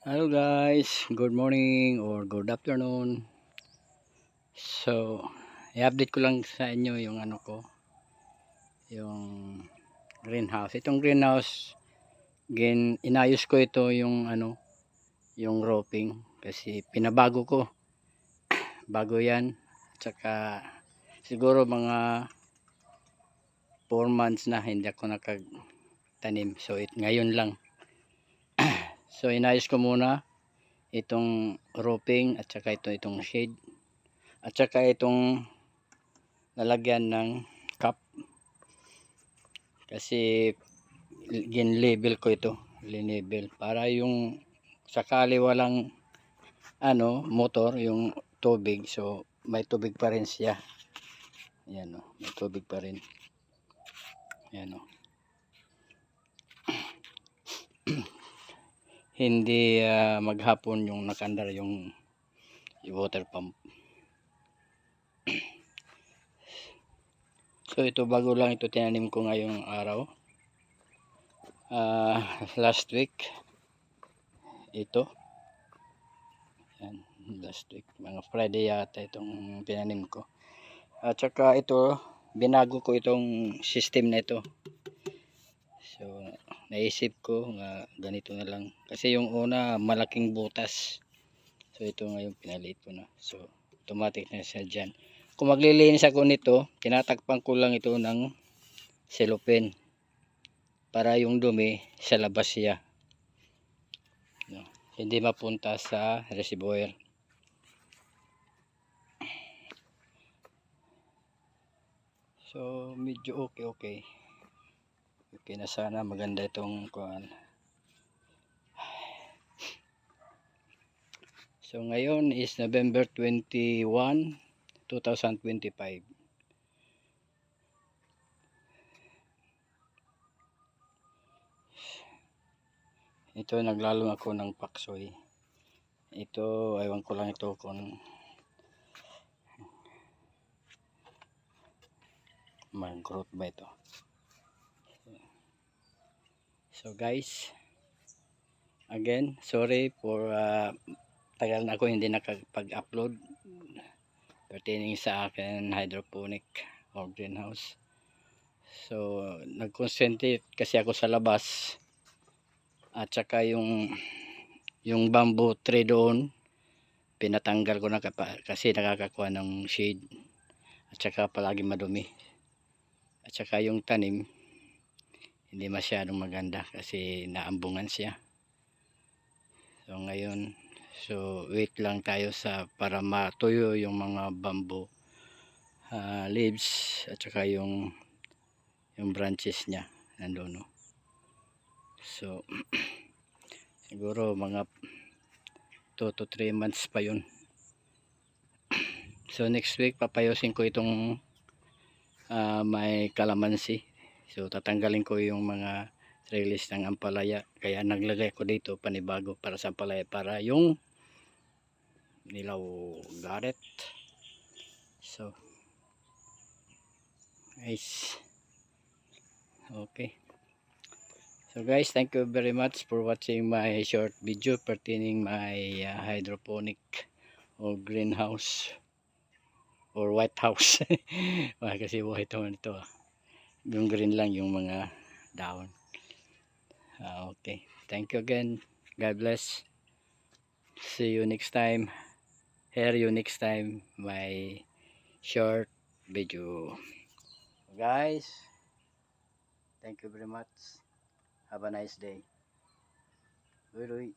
Hello guys, good morning or good afternoon. So, i-update ko lang sa inyo yung yung greenhouse. Itong greenhouse, inayos ko ito yung yung roping kasi pinabago ko. Bago 'yan. Tsaka siguro mga 4 months na hindi ako nakagtanim. So, ngayon lang. So, inayos ko muna itong roping at saka itong shade at saka itong lalagyan ng cup kasi gin-level ko ito, linlevel para yung sakali walang motor yung tubig, so may tubig pa rin siya. Ayan o, may tubig pa rin. Ayan o. Hindi maghapon yung nakandar yung water pump. So ito bago lang ito tinanim ko ngayong araw. Last week ito. Yan, last week mga Friday yata itong tinanim ko. At saka ito binago ko itong system na ito. So naisip ko nga ganito na lang kasi yung una malaking butas. So ito ngayon pinalit ko na. So automatic na siya dyan. Kung maglilinis ako nito, tinatakpan ko lang ito ng cellophane para yung dumi sa labas siya. No, hindi mapunta sa reservoir. So medyo okay na sana, maganda itong kuan. So ngayon is November 21, 2025. Ito naglalong ako ng paksoy. Ito ewan ko lang ito kung mag-growth ba ito. So guys, again sorry for tagal na ako hindi nakapag-upload pertaining sa akin hydroponic or greenhouse. So nag-concentrate kasi ako sa labas at saka yung bamboo tree doon pinatanggal ko na kasi nakakakuha ng shade at saka palagi madumi at saka yung tanim hindi masyadong maganda kasi naambungan siya. So ngayon, so wait lang tayo para matuyo yung mga bamboo leaves at saka yung branches niya nandoon. So siguro mga 2 to 3 months pa yun. So next week papayusin ko itong may kalamansi. So tatanggalin ko yung mga trellis ng ampalaya. Kaya naglagay ko dito panibago para sa ampalaya para yung nilaw garet. So guys, okay. So guys, thank you very much for watching my short video pertaining my hydroponic or greenhouse or white house. Kasi white naman ito. Yung green lang yung mga dahon. Okay, thank you again. God bless. See you next time. Hear you next time my short video. Guys, thank you very much. Have a nice day. Bye.